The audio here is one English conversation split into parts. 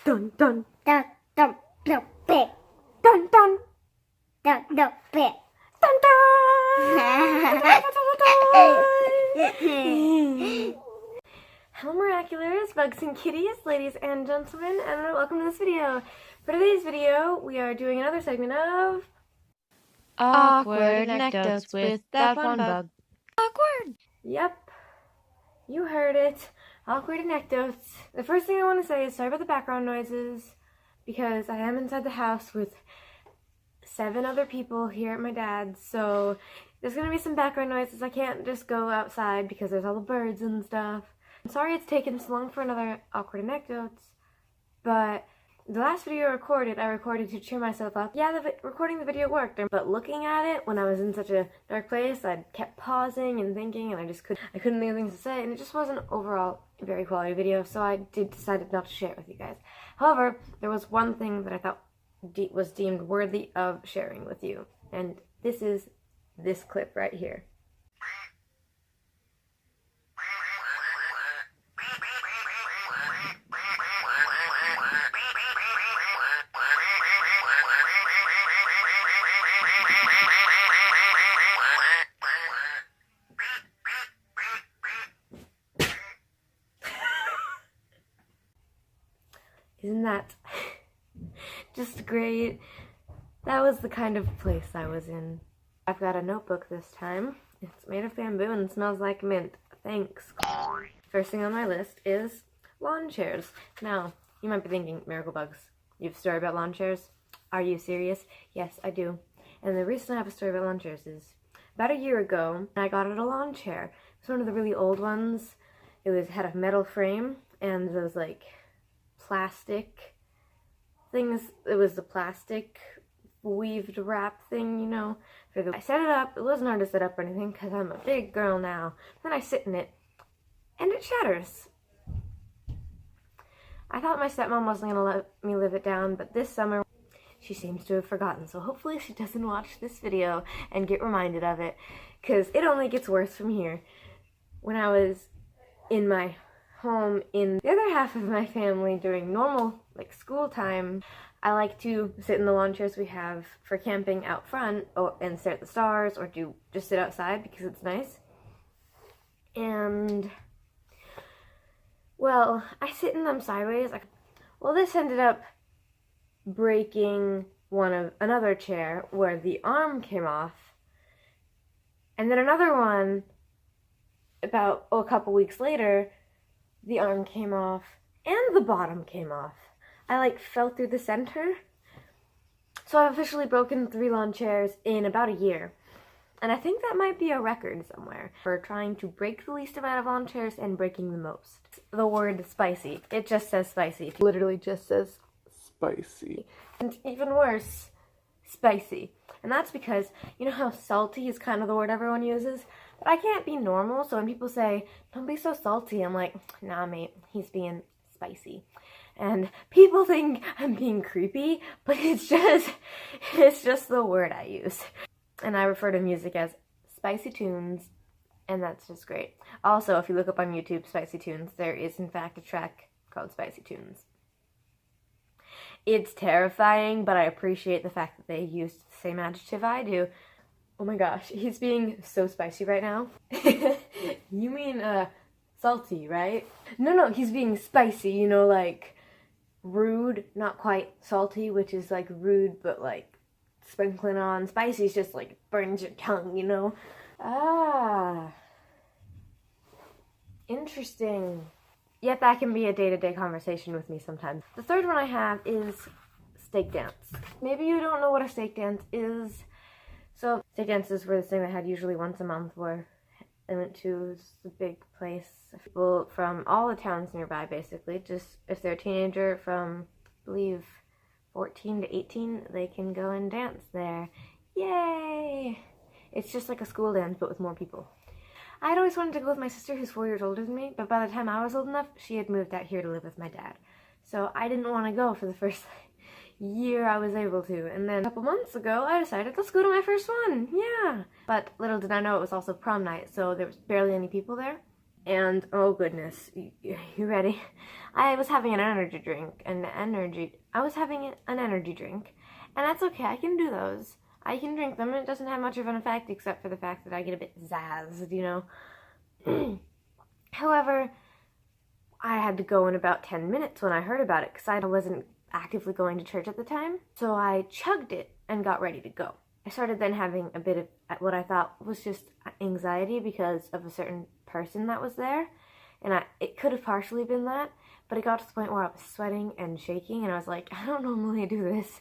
Dun dun Dun dun dun bit. dun dun Dun dun bit. dun dun. Hello miraculous, bugs and kitties, ladies and gentlemen, and welcome to this video. For today's video, we are doing another segment of Awkward anecdotes with that one bug. Awkward! Yep, you heard it. Awkward anecdotes. The first thing I want to say is sorry about the background noises, because I am inside the house with 7 other people here at my dad's, so there's going to be some background noises. I can't just go outside because there's all the birds and stuff. I'm sorry it's taken so long for another awkward anecdotes, but the last video I recorded to cheer myself up. Yeah, recording the video worked, but looking at it when I was in such a dark place, I kept pausing and thinking, and I couldn't think of things to say, and it just wasn't overall a very quality video, so I decided not to share it with you guys. However, there was one thing that I thought was deemed worthy of sharing with you, and this is this clip right here. Isn't that just great? That was the kind of place I was in. I've got a notebook this time. It's made of bamboo and smells like mint. Thanks. First thing on my list is lawn chairs. Now, you might be thinking, Miracle Bugs, you have a story about lawn chairs? Are you serious? Yes, I do. And the reason I have a story about lawn chairs is about a year ago, I got a lawn chair. It's one of the really old ones. It had a metal frame and those like plastic things. It was the plastic weaved wrap thing, you know. I set it up. It wasn't hard to set up or anything because I'm a big girl now. Then I sit in it and it shatters. I thought my stepmom wasn't going to let me live it down, but this summer she seems to have forgotten, so hopefully she doesn't watch this video and get reminded of it, because it only gets worse from here. When I was in my home in the other half of my family during normal, like, school time, I like to sit in the lawn chairs we have for camping out front and stare at the stars, or just sit outside because it's nice. And, well, I sit in them sideways. Well, this ended up breaking another chair where the arm came off, and then another one about a couple weeks later, the arm came off and the bottom came off. I fell through the center. So I've officially broken 3 lawn chairs in about a year. And I think that might be a record somewhere for trying to break the least amount of lawn chairs and breaking the most. The word spicy. It just says spicy. It literally just says spicy. And even worse, spicy. And that's because, you know how salty is kind of the word everyone uses? But I can't be normal, so when people say, don't be so salty, I'm like, nah mate, he's being spicy. And people think I'm being creepy, but it's just the word I use. And I refer to music as spicy tunes, and that's just great. Also, if you look up on YouTube, Spicy Tunes, there is in fact a track called Spicy Tunes. It's terrifying, but I appreciate the fact that they used the same adjective I do. Oh my gosh, he's being so spicy right now. You mean, salty, right? No, he's being spicy, you know, like rude, not quite salty, which is like rude, but like sprinkling on. Spicy is just like burns your tongue, you know? Ah. Interesting. Yet that can be a day-to-day conversation with me sometimes. The third one I have is steak dance. Maybe you don't know what a steak dance is. So, steak dances were this thing I had usually once a month where I went to a big place. People from all the towns nearby, basically. Just if they're a teenager from, I believe, 14 to 18, they can go and dance there. Yay! It's just like a school dance, but with more people. I'd always wanted to go with my sister, who's 4 years older than me, but by the time I was old enough, she had moved out here to live with my dad. So I didn't want to go for the first year I was able to. And then a couple months ago, I decided, let's go to my first one. Yeah. But little did I know it was also prom night, so there was barely any people there. And oh goodness, you ready? I was having an energy drink, I was having an energy drink, and that's okay. I can do those. I can drink them. It doesn't have much of an effect, except for the fact that I get a bit zazzed, you know. However, I had to go in about 10 minutes when I heard about it, because I wasn't actively going to church at the time. So I chugged it and got ready to go. I started then having a bit of what I thought was just anxiety because of a certain person that was there. And it could have partially been that, but it got to the point where I was sweating and shaking, and I was like, I don't normally do this.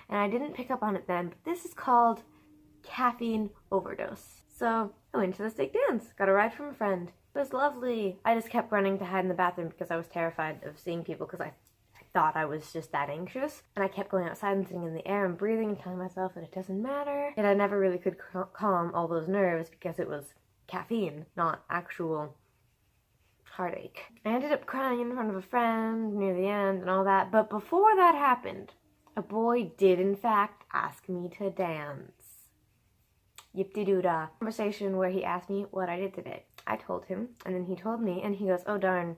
And I didn't pick up on it then, but this is called caffeine overdose. So I went to the steak dance, got a ride from a friend. It was lovely. I just kept running to hide in the bathroom because I was terrified of seeing people, because I thought I was just that anxious. And I kept going outside and sitting in the air and breathing and telling myself that it doesn't matter. And I never really could calm all those nerves because it was caffeine, not actual heartache. I ended up crying in front of a friend near the end and all that, but before that happened, a boy did in fact ask me to dance. Yip-de-doo-dah. Conversation where he asked me what I did today. I told him, and then he told me, and he goes, oh darn,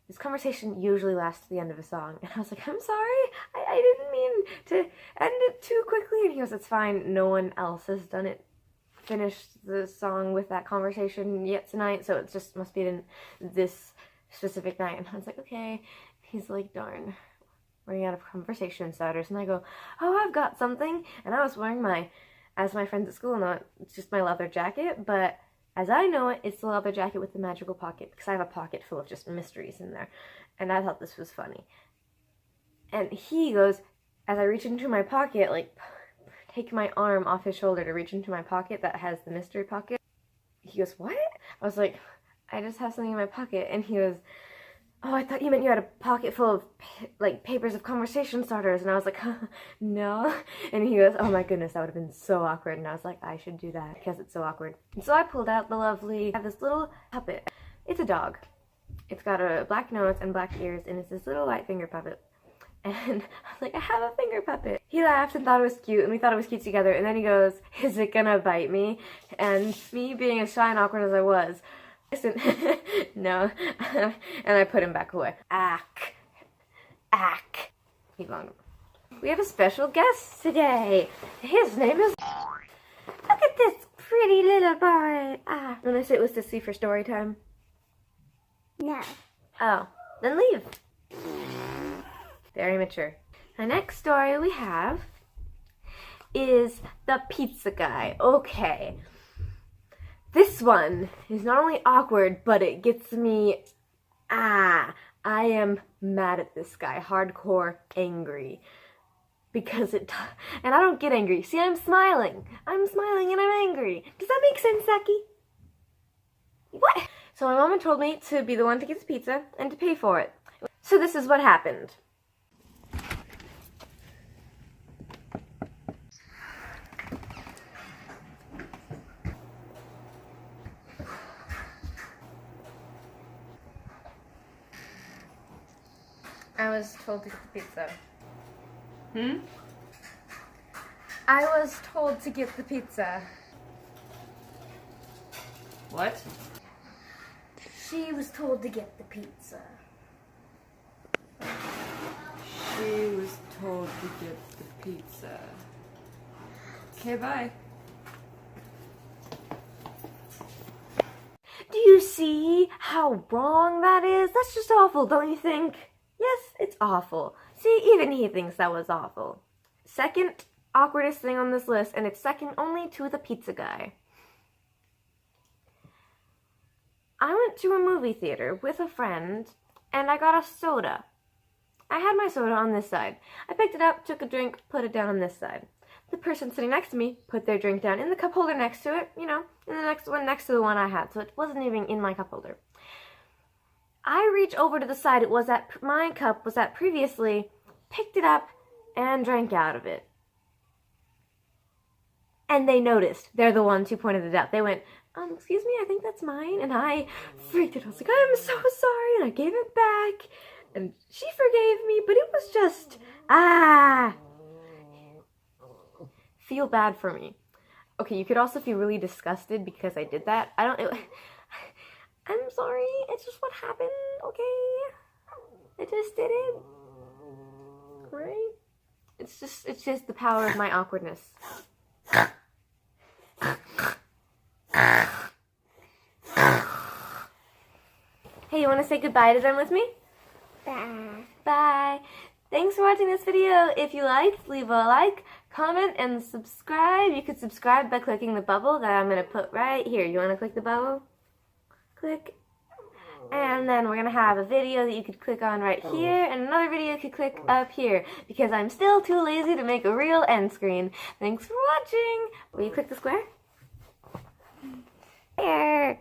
this conversation usually lasts to the end of a song. And I was like, I'm sorry, I didn't mean to end it too quickly. And he goes, it's fine, no one else has done it, finished the song with that conversation yet tonight, so it just must be this specific night. And I was like, okay. He's like, darn, running out of conversation starters. And I go, oh, I've got something. And I was wearing as my friends at school know, it's just my leather jacket, but as I know it, it's the leather jacket with the magical pocket, because I have a pocket full of just mysteries in there. And I thought this was funny. And he goes, as I reach into my pocket, like, take my arm off his shoulder to reach into my pocket that has the mystery pocket. He goes, what? I was like, I just have something in my pocket. And he goes, oh, I thought you meant you had a pocket full of, like, papers of conversation starters. And I was like, no. And he goes, oh my goodness, that would have been so awkward. And I was like, I should do that because it's so awkward. And so I pulled out the lovely, I have this little puppet. It's a dog. It's got a black nose and black ears, and it's this little light finger puppet. And I was like, I have a finger puppet. He laughed and thought it was cute, and we thought it was cute together. And then he goes, is it gonna bite me? And me being as shy and awkward as I was, listen, no. And I put him back away. Ack. He longed. We have a special guest today. His name is... Look at this pretty little boy. Wanna sit with Sissy for story time? No. Oh, then leave. Very mature. The next story we have is the pizza guy. Okay. This one is not only awkward, but it gets me, I am mad at this guy. Hardcore angry. Because and I don't get angry. See, I'm smiling. I'm smiling and I'm angry. Does that make sense, Saki? What? So my mom had told me to be the one to get the pizza and to pay for it. So this is what happened. I was told to get the pizza. I was told to get the pizza. What? She was told to get the pizza. She was told to get the pizza. Okay, bye. Do you see how wrong that is? That's just awful, don't you think? Yes, it's awful. See, even he thinks that was awful. Second awkwardest thing on this list, and it's second only to the pizza guy. I went to a movie theater with a friend, and I got a soda. I had my soda on this side. I picked it up, took a drink, put it down on this side. The person sitting next to me put their drink down in the cup holder next to it, you know, and the next one next to the one I had, so it wasn't even in my cup holder. I reach over to the side it was at my cup was at previously, picked it up, and drank out of it. And they noticed. They're the ones who pointed it out. They went, excuse me, I think that's mine. And I freaked out. I was like, I'm so sorry. And I gave it back. And she forgave me, but it was just, feel bad for me. Okay, you could also feel really disgusted because I did that. I'm sorry. It's just what happened, okay? I just did it. Right? It's just the power of my awkwardness. Hey, you want to say goodbye to them with me? Bye. Bye. Thanks for watching this video. If you liked, leave a like, comment, and subscribe. You could subscribe by clicking the bubble that I'm going to put right here. You want to click the bubble? Click. And then we're going to have a video that you could click on right here, and another video you could click up here, because I'm still too lazy to make a real end screen. Thanks for watching. Will you click the square? There.